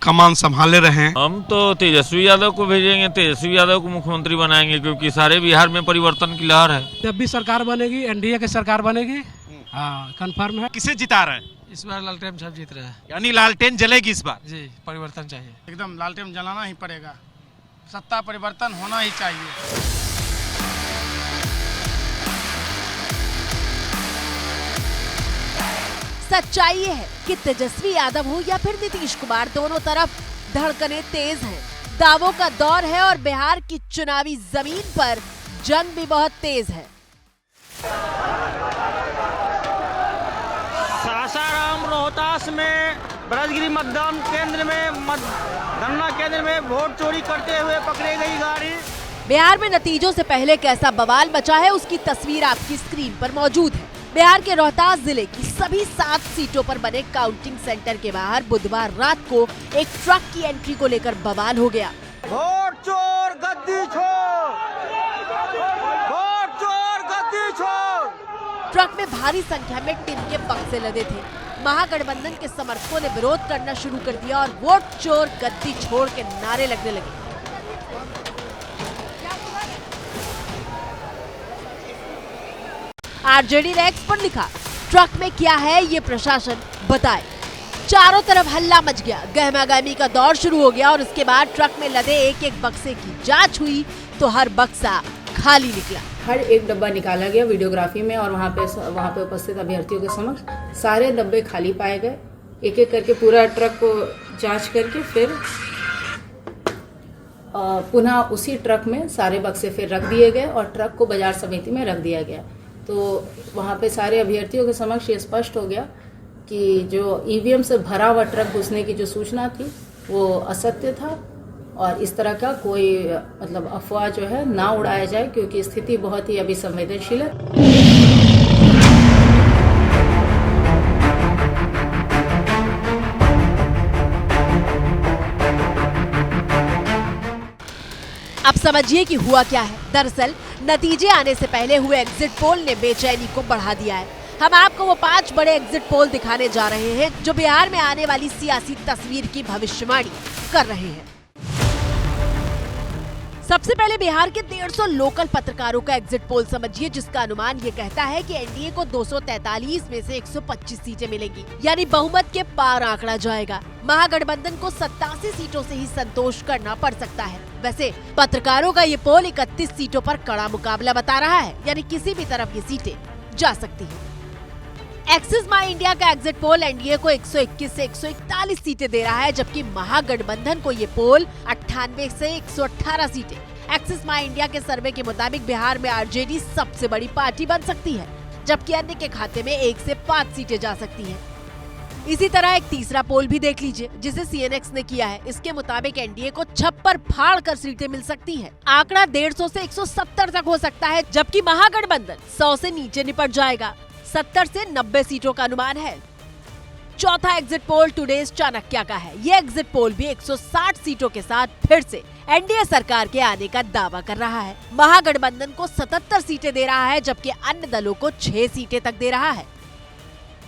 कमान संभाले रहे। हम तो तेजस्वी यादव को भेजेंगे, तेजस्वी यादव को मुख्यमंत्री बनाएंगे, क्योंकि सारे बिहार में परिवर्तन की लहर है। जब भी सरकार बनेगी, एनडीए की सरकार बनेगी, हाँ कंफर्म है। किसे जिता रहे हैं इस बार? लालटेन साहब जीत रहे हैं। यानी लालटेन जलेगी इस बार? जी, परिवर्तन चाहिए। एकदम लालटेन जलाना ही पड़ेगा, सत्ता परिवर्तन होना ही चाहिए। सच्चाई ये है कि तेजस्वी यादव हो या फिर नीतीश कुमार, दोनों तरफ धड़कनें तेज हैं। दावों का दौर है और बिहार की चुनावी जमीन पर जंग भी बहुत तेज है। सासाराम रोहतास में ब्रजगिरी मतदान केंद्र में गणना केंद्र में वोट चोरी करते हुए पकड़ी गई गाड़ी। बिहार में नतीजों से पहले कैसा बवाल मचा है, उसकी तस्वीर आपकी स्क्रीन पर मौजूद है। बिहार के रोहतास जिले की सभी 7 सीटों पर बने काउंटिंग सेंटर के बाहर बुधवार रात को एक ट्रक की एंट्री को लेकर बवाल हो गया। वोट चोर गद्दी छोड़, वोट चोर गद्दी छोड़। ट्रक में भारी संख्या में टिन के बक्से लदे थे। महागठबंधन के समर्थकों ने विरोध करना शुरू कर दिया और वोट चोर गद्दी छोड़ के नारे लगने लगे। आरजेडी ने एक्स पर लिखा, ट्रक में क्या है ये प्रशासन बताए। चारों तरफ हल्ला मच गया, गहमागहमी का दौर शुरू हो गया और उसके बाद ट्रक में लदे एक एक बक्से की जांच हुई तो हर बक्सा खाली निकला। हर एक डब्बा निकाला गया वीडियोग्राफी में और वहाँ पे उपस्थित अभ्यर्थियों के समक्ष सारे डब्बे खाली पाए गए। एक एक करके पूरा ट्रक को जांच करके फिर पुनः उसी ट्रक में सारे बक्से फिर रख दिए गए और ट्रक को बाजार समिति में रख दिया गया। तो वहाँ पे सारे अभ्यर्थियों के समक्ष ये स्पष्ट हो गया कि जो ईवीएम से भरा हुआ ट्रक घुसने की जो सूचना थी वो असत्य था और इस तरह का कोई मतलब अफवाह जो है ना उड़ाया जाए, क्योंकि स्थिति बहुत ही अभी संवेदनशील है। अब समझिए कि हुआ क्या है। दरअसल नतीजे आने से पहले हुए एग्जिट पोल ने बेचैनी को बढ़ा दिया है। हम आपको वो 5 बड़े एग्जिट पोल दिखाने जा रहे हैं जो बिहार में आने वाली सियासी तस्वीर की भविष्यवाणी कर रहे हैं। सबसे पहले बिहार के 150 लोकल पत्रकारों का एग्जिट पोल समझिए, जिसका अनुमान ये कहता है कि एनडीए को 243 में से 125 सीटें मिलेंगी, यानी बहुमत के पार आंकड़ा जाएगा। महागठबंधन को 87 सीटों से ही संतोष करना पड़ सकता है। वैसे पत्रकारों का ये पोल 31 सीटों पर कड़ा मुकाबला बता रहा है, यानी किसी भी तरफ ये सीटें जा सकती हैं। एक्सिस माई इंडिया का एग्जिट पोल एनडीए को 121 से 141 सीटें दे रहा है, जबकि महागठबंधन को ये पोल 98 से 118 सीटें। एक्सिस माई इंडिया के सर्वे के मुताबिक बिहार में आरजेडी सबसे बड़ी पार्टी बन सकती है, जबकि अन्य के खाते में 1 से 5 सीटें जा सकती हैं। इसी तरह एक तीसरा पोल भी देख लीजिए, जिसे सीएनएक्स ने किया है। इसके मुताबिक एनडीए को छप्पर फाड़ कर सीटें मिल सकती है। आंकड़ा 150 से 170 तक हो सकता है, जबकि महागठबंधन 100 से नीचे निपट जाएगा। 70 से 90 सीटों का अनुमान है। चौथा एग्जिट पोल टुडेज चाणक्य का है। ये एग्जिट पोल भी 160 सीटों के साथ फिर से एनडीए सरकार के आने का दावा कर रहा है। महागठबंधन को 77 सीटें दे रहा है, जबकि अन्य दलों को 6 सीटें तक दे रहा है।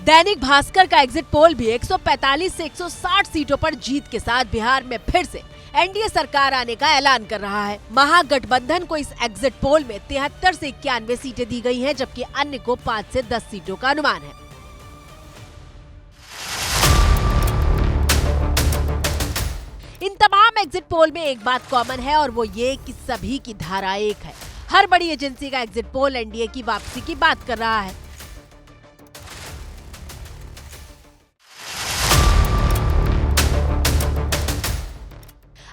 दैनिक भास्कर का एग्जिट पोल भी 145 से 160 सीटों पर जीत के साथ बिहार में फिर से एनडीए सरकार आने का ऐलान कर रहा है। महागठबंधन को इस एग्जिट पोल में 73 से 91 सीटें दी गई हैं, जबकि अन्य को 5 से 10 सीटों का अनुमान है। इन तमाम एग्जिट पोल में एक बात कॉमन है, और वो ये कि सभी की धारा एक है। हर बड़ी एजेंसी का एग्जिट पोल एनडीए की वापसी की बात कर रहा है।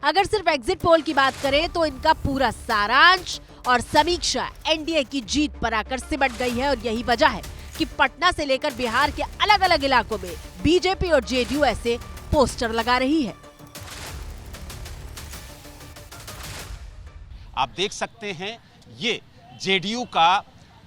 अगर सिर्फ एग्जिट पोल की बात करें तो इनका पूरा सारांश और समीक्षा एनडीए की जीत पर आकर सिमट गई है, और यही वजह है कि पटना से लेकर बिहार के अलग अलग इलाकों में बीजेपी और जेडीयू ऐसे पोस्टर लगा रही है। आप देख सकते हैं ये जेडीयू का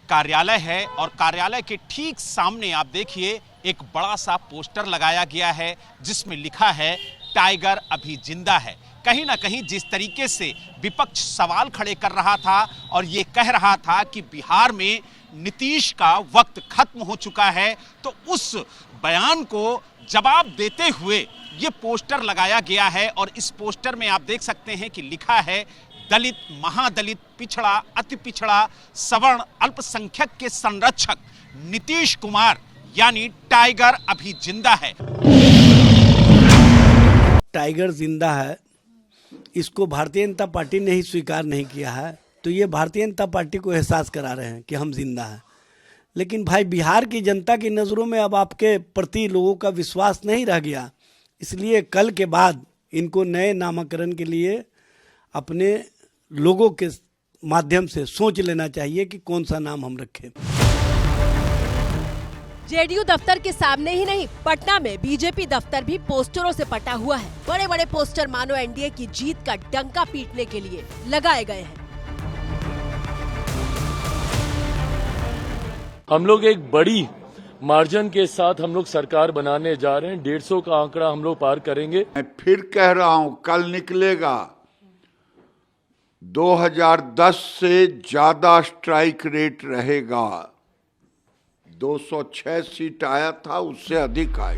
कार्यालय है, और कार्यालय के ठीक सामने आप देखिए एक बड़ा सा पोस्टर लगाया गया है, जिसमें लिखा है टाइगर अभी जिंदा है। कहीं ना कहीं जिस तरीके से विपक्ष सवाल खड़े कर रहा था और ये कह रहा था कि बिहार में नीतीश का वक्त खत्म हो चुका है, तो उस बयान को जवाब देते हुए ये पोस्टर लगाया गया है। और इस पोस्टर में आप देख सकते हैं कि लिखा है दलित, महादलित, पिछड़ा, अति पिछड़ा, सवर्ण, अल्पसंख्यक के संरक्षक नीतीश कुमार यानी टाइगर अभी जिंदा है। टाइगर जिंदा है, इसको भारतीय जनता पार्टी ने ही स्वीकार नहीं किया है, तो ये भारतीय जनता पार्टी को एहसास करा रहे हैं कि हम जिंदा हैं। लेकिन भाई बिहार की जनता की नज़रों में अब आपके प्रति लोगों का विश्वास नहीं रह गया, इसलिए कल के बाद इनको नए नामकरण के लिए अपने लोगों के माध्यम से सोच लेना चाहिए कि कौन सा नाम हम रखें। जेडीयू दफ्तर के सामने ही नहीं, पटना में बीजेपी दफ्तर भी पोस्टरों से पटा हुआ है। बड़े बड़े पोस्टर मानो एनडीए की जीत का डंका पीटने के लिए लगाए गए हैं। हम लोग एक बड़ी मार्जिन के साथ हम लोग सरकार बनाने जा रहे हैं। 150 का आंकड़ा हम लोग पार करेंगे। मैं फिर कह रहा हूं, कल निकलेगा 2010 से ज्यादा स्ट्राइक रेट रहेगा। 206 सीट आया था, उससे अधिक आई।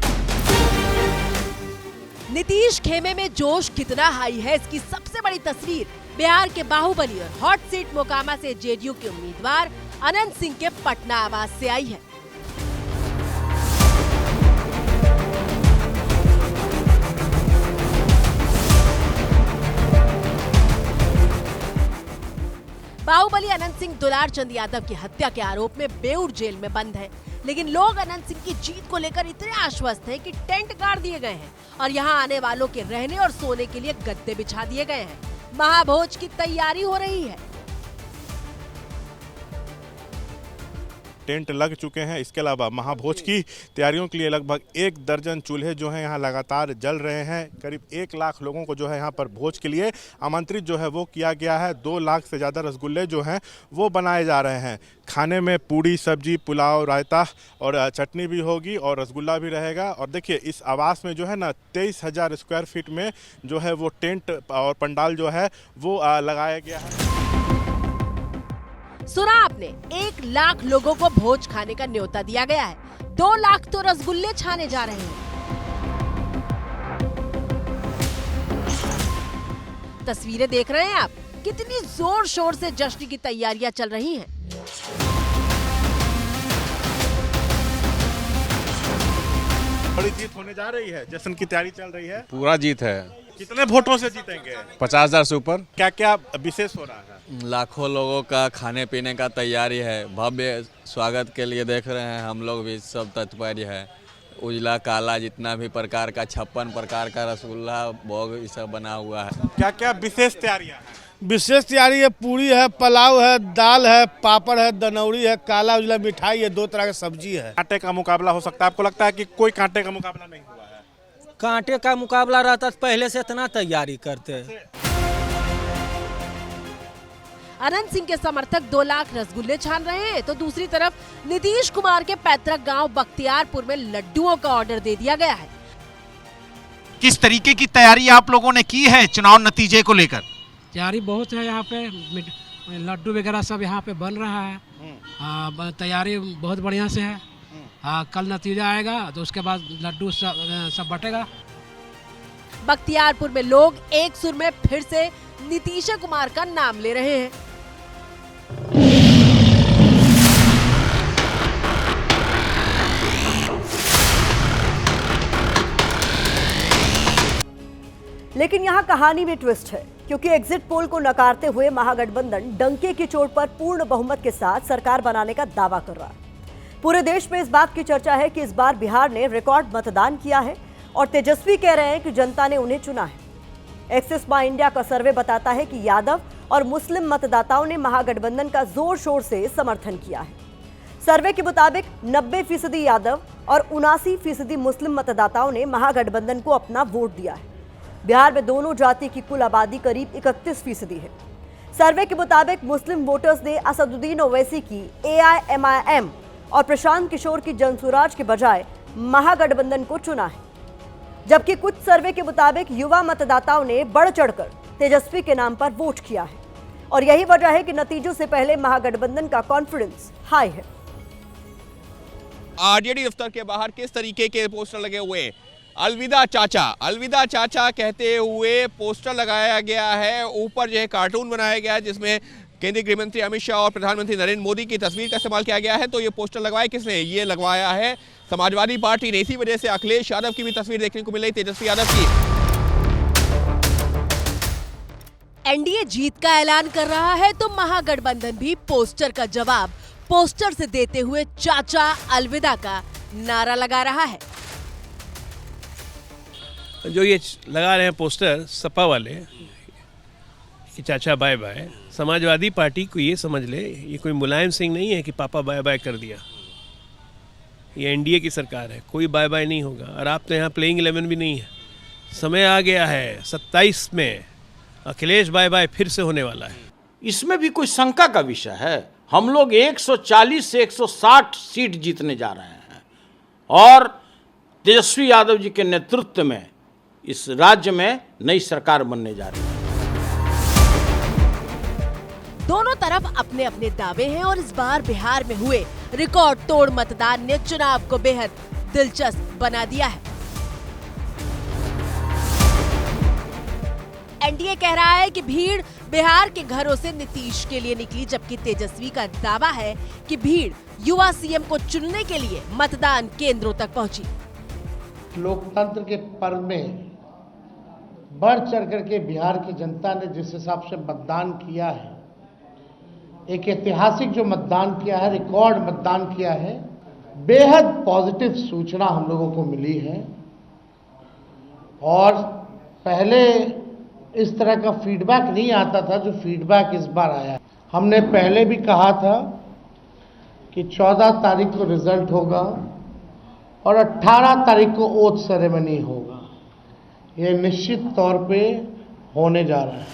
नीतीश खेमे में जोश कितना हाई है, इसकी सबसे बड़ी तस्वीर बिहार के बाहुबली और हॉट सीट मोकामा से जेडीयू के उम्मीदवार अनंत सिंह के पटना आवास से आई है। बाहुबली अनंत सिंह दुलार चंद यादव की हत्या के आरोप में बेऊर जेल में बंद है, लेकिन लोग अनंत सिंह की जीत को लेकर इतने आश्वस्त हैं कि टेंट गाड़ दिए गए हैं और यहां आने वालों के रहने और सोने के लिए गद्दे बिछा दिए गए हैं। महाभोज की तैयारी हो रही है। टेंट लग चुके हैं। इसके अलावा महाभोज की तैयारियों के लिए लगभग 1 दर्जन चूल्हे जो हैं यहाँ लगातार जल रहे हैं। करीब 1 लाख लोगों को जो है यहाँ पर भोज के लिए आमंत्रित जो है वो किया गया है। 2 लाख से ज़्यादा रसगुल्ले जो हैं वो बनाए जा रहे हैं। खाने में पूड़ी, सब्जी, पुलाव, रायता और चटनी भी होगी और रसगुल्ला भी रहेगा। और देखिए इस आवास में जो है ना 23,000 स्क्वायर फीट में जो है वो टेंट और पंडाल जो है वो लगाया गया है। सुना आपने, 1 लाख लोगों को भोज खाने का न्योता दिया गया है। 2 लाख तो रसगुल्ले छाने जा रहे हैं। तस्वीरें देख रहे हैं आप, कितनी जोर शोर से जश्न की तैयारियां चल रही हैं। बड़ी जीत होने जा रही है, जश्न की तैयारी चल रही है। पूरा जीत है। कितने वोटों से जीतेंगे? 50,000 से ऊपर। क्या क्या विशेष हो रहा है? लाखों लोगों का खाने पीने का तैयारी है। भव्य स्वागत के लिए देख रहे हैं हम लोग भी, सब तत्पर है। उजला काला जितना भी प्रकार का 56 प्रकार का रसगुल्ला भोग ये सब बना हुआ है। क्या क्या विशेष तैयारियां? विशेष तैयारी है, पूरी है, पुलाव है, दाल है, पापड़ है, दनौरी है, काला उजला मिठाई है, 2 तरह की सब्जी है। कांटे का मुकाबला हो सकता है? आपको लगता है कि कोई कांटे का मुकाबला नहीं हुआ है? कांटे का मुकाबला रहता तो पहले से इतना तैयारी करते। अनंत सिंह के समर्थक 2 लाख रसगुल्ले छान रहे हैं, तो दूसरी तरफ नीतीश कुमार के पैतृक गांव बख्तियारपुर में लड्डुओं का ऑर्डर दे दिया गया है। किस तरीके की तैयारी आप लोगों ने की है चुनाव नतीजे को लेकर? तैयारी बहुत है, यहाँ पे लड्डू वगैरह सब यहाँ पे बन रहा है। तैयारी बहुत बढ़िया से है। कल नतीजा आएगा तो उसके बाद लड्डू सब बटेगा। बख्तियारपुर में लोग एक सुर में फिर से नीतीश कुमार का नाम ले रहे हैं। लेकिन यहां कहानी में ट्विस्ट है, क्योंकि एग्जिट पोल को नकारते हुए महागठबंधन डंके की चोट पर पूर्ण बहुमत के साथ सरकार बनाने का दावा कर रहा है। पूरे देश में इस बात की चर्चा है कि इस बार बिहार ने रिकॉर्ड मतदान किया है और तेजस्वी कह रहे हैं कि जनता ने उन्हें चुना है। एक्सिस माई इंडिया का सर्वे बताता है कि यादव और मुस्लिम मतदाताओं ने महागठबंधन का जोर शोर से समर्थन किया है। सर्वे के मुताबिक 90% यादव और 79% मुस्लिम मतदाताओं ने महागठबंधन को अपना वोट दिया है। बिहार में दोनों जाति की कुल आबादी करीब 31% है। सर्वे के मुताबिक मुस्लिम वोटर्स ने असदुद्दीन ओवैसी की AIMIM और प्रशांत किशोर की जनसुराज के बजाय महागठबंधन को चुना है, जबकि कुछ सर्वे के मुताबिक युवा मतदाताओं ने बढ़ चढ़कर तेजस्वी के नाम पर वोट किया है और यही वजह है कि नतीजों से पहले महागठबंधन का कॉन्फिडेंस हाई है। आरजेडी दफ्तर के बाहर किस तरीके के पोस्टर लगे हुए? अलविदा चाचा, अलविदा चाचा कहते हुए पोस्टर लगाया गया है। ऊपर जो है कार्टून बनाया गया है जिसमें केंद्रीय गृह मंत्री अमित शाह और प्रधानमंत्री नरेंद्र मोदी की तस्वीर का इस्तेमाल किया गया है। तो ये पोस्टर लगवाया किसने? ये लगवाया है समाजवादी पार्टी ने। इसी वजह से अखिलेश यादव की भी तस्वीर देखने को मिल रही, तेजस्वी यादव की। एनडीए जीत का ऐलान कर रहा है तो महागठबंधन भी पोस्टर का जवाब पोस्टर से देते हुए चाचा अलविदा का नारा लगा रहा है। जो ये लगा रहे हैं पोस्टर सपा वाले, कि चाचा बाय बाय, समाजवादी पार्टी को ये समझ ले ये कोई मुलायम सिंह नहीं है कि पापा बाय बाय कर दिया। ये एनडीए की सरकार है, कोई बाय बाय नहीं होगा। और आप तो यहाँ प्लेइंग 11 भी नहीं है। समय आ गया है, 27 में अखिलेश बाय बाय फिर से होने वाला है। इसमें भी कोई शंका का विषय है? हम लोग 140 से 160 सीट जीतने जा रहे हैं और तेजस्वी यादव जी के नेतृत्व में इस राज्य में नई सरकार बनने जा रही है। दोनों तरफ अपने अपने दावे हैं और इस बार बिहार में हुए रिकॉर्ड तोड़ मतदान ने चुनाव को बेहद दिलचस्प बना दिया है। एनडीए कह रहा है कि भीड़ बिहार के घरों से नीतीश के लिए निकली, जबकि तेजस्वी का दावा है कि भीड़ युवा सीएम को चुनने के लिए मतदान केंद्रों तक पहुंची। लोकतंत्र के पर्व में बढ़ चढ़ करके बिहार की जनता ने जिस हिसाब से मतदान किया है, एक ऐतिहासिक जो मतदान किया है, रिकॉर्ड मतदान किया है, बेहद पॉजिटिव सूचना हम लोगों को मिली है। और पहले इस तरह का फीडबैक नहीं आता था जो फीडबैक इस बार आया। हमने पहले भी कहा था कि 14 तारीख को रिजल्ट होगा और 18 तारीख को ओथ सेरेमनी होगा। ये निश्चित तौर पे होने जा रहा है।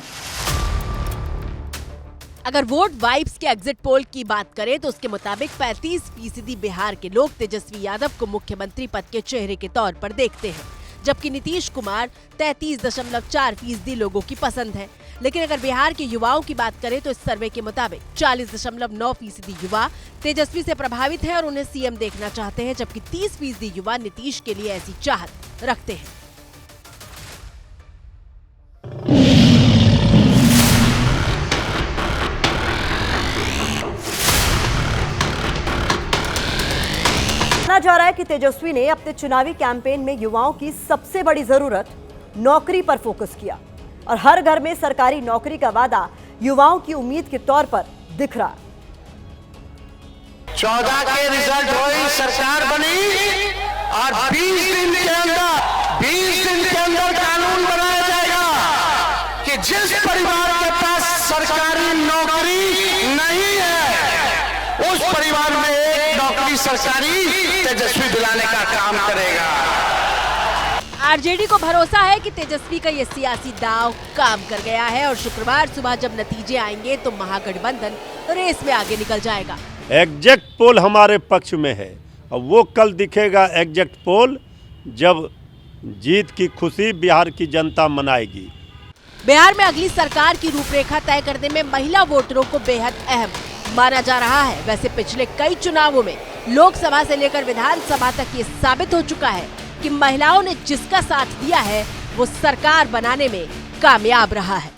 अगर वोट वाइब्स के एग्जिट पोल की बात करें तो उसके मुताबिक 35% बिहार के लोग तेजस्वी यादव को मुख्यमंत्री पद के चेहरे के तौर पर देखते हैं, जबकि नीतीश कुमार 33.4% लोगों की पसंद है। लेकिन अगर बिहार के युवाओं की बात करें तो इस सर्वे के मुताबिक 40.9% युवा तेजस्वी से प्रभावित हैं और उन्हें सीएम देखना चाहते हैं, जबकि 30% युवा नीतीश के लिए ऐसी चाहत रखते हैं। जा रहा है कि तेजस्वी ने अपने चुनावी कैंपेन में युवाओं की सबसे बड़ी जरूरत नौकरी पर फोकस किया और हर घर में सरकारी नौकरी का वादा युवाओं की उम्मीद के तौर पर दिख रहा। 14 के रिजल्ट हुई, सरकार बनी और 20 दिन के अंदर कानून बनाया जाएगा कि जिस परिवार के पास सरकारी नौकरी नहीं है उस परिवार में एक नौकरी सरकारी तेजस्वी दिलाने का काम करेगा। आरजेडी को भरोसा है कि तेजस्वी का ये सियासी दांव काम कर गया है और शुक्रवार सुबह जब नतीजे आएंगे तो महागठबंधन रेस में आगे निकल जाएगा। एग्जैक्ट पोल हमारे पक्ष में है और वो कल दिखेगा एग्जैक्ट पोल जब जीत की खुशी बिहार की जनता मनाएगी। बिहार में अगली सरकार की रूपरेखा तय करने में महिला वोटरों को बेहद अहम माना जा रहा है। वैसे पिछले कई चुनावों में लोकसभा से लेकर विधानसभा तक ये साबित हो चुका है कि महिलाओं ने जिसका साथ दिया है वो सरकार बनाने में कामयाब रहा है।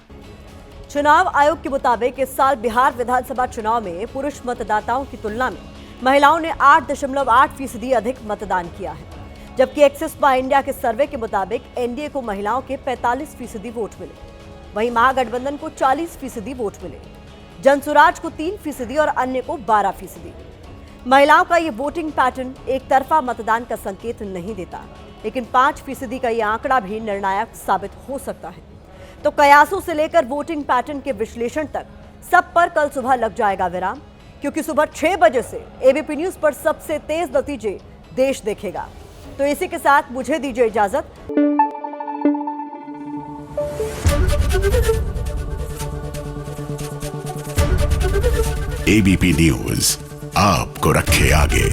चुनाव आयोग के मुताबिक इस साल बिहार विधानसभा चुनाव में पुरुष मतदाताओं की तुलना में महिलाओं ने 8.8% अधिक मतदान किया है, जबकि एक्सिस बाय इंडिया के सर्वे के मुताबिक एनडीए को महिलाओं के 45% वोट मिले, वहीं महागठबंधन को 40% वोट मिले, जनसुराज को 3% और अन्य को 12%। महिलाओं का ये वोटिंग पैटर्न एक तरफा मतदान का संकेत नहीं देता, लेकिन 5% का ये आंकड़ा भी निर्णायक साबित हो सकता है। तो कयासों से लेकर वोटिंग पैटर्न के विश्लेषण तक सब पर कल सुबह लग जाएगा विराम, क्योंकि सुबह 6 बजे से एबीपी न्यूज पर सबसे तेज नतीजे देश देखेगा। तो इसी के साथ मुझे दीजिए इजाजत। एबीपी न्यूज आपको रखे आगे।